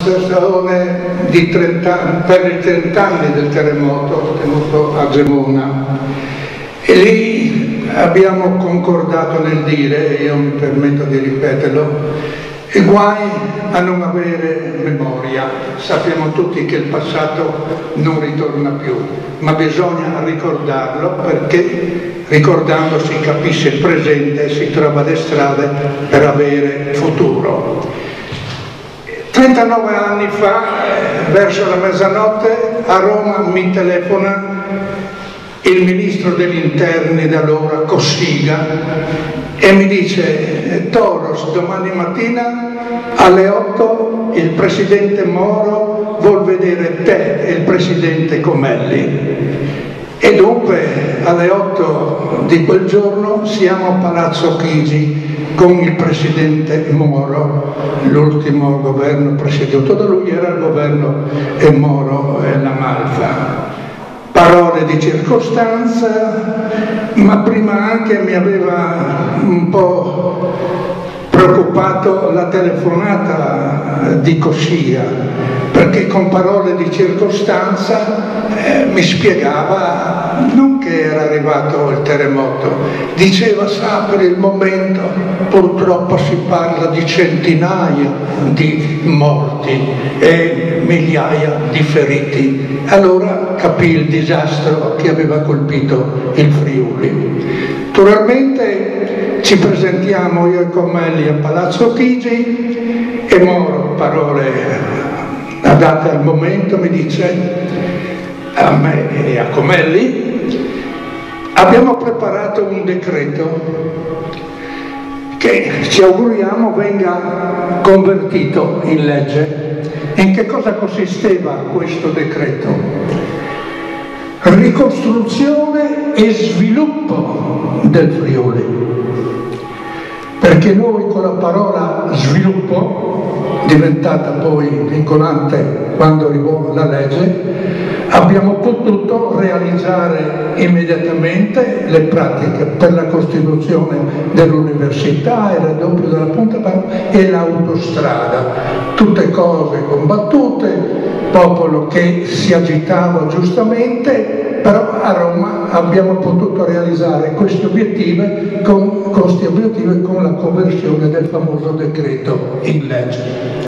manifestazione di 30 anni, per i 30 anni del terremoto tenuto a Gemona, e lì abbiamo concordato nel dire, e io mi permetto di ripeterlo, e guai a non avere memoria. Sappiamo tutti che il passato non ritorna più, ma bisogna ricordarlo, perché ricordando si capisce il presente e si trova le strade per avere futuro. 39 anni fa, verso la mezzanotte, a Roma mi telefona il ministro degli interni d'allora, Cossiga, e mi dice: Toros, domani mattina alle 8 il presidente Moro vuol vedere te e il presidente Comelli. E dunque alle 8 di quel giorno siamo a Palazzo Chigi con il presidente Moro. L'ultimo governo presieduto da lui era il governo Moro e La Malfa. Parole di circostanza, ma prima anche mi aveva un po' preoccupato la telefonata di Cossiga, perché con parole di circostanza mi spiegava non che era arrivato il terremoto, diceva: sa, per il momento purtroppo si parla di centinaia di morti e migliaia di feriti. Allora capì il disastro che aveva colpito il Friuli. Naturalmente ci presentiamo io e Comelli a Palazzo Chigi e Moro, parole adatte al momento, mi dice a me e a Comelli: abbiamo preparato un decreto che ci auguriamo venga convertito in legge. In che cosa consisteva questo decreto? Ricostruzione e sviluppo del Friuli, perché noi con la parola sviluppo, diventata poi vincolante quando arrivò la legge, abbiamo potuto realizzare immediatamente le pratiche per la costituzione dell'università, il raddoppio della Punta e l'autostrada, tutte cose combattute, popolo che si agitava giustamente, però a Roma abbiamo potuto realizzare questi obiettivi con la conversione del famoso decreto in legge.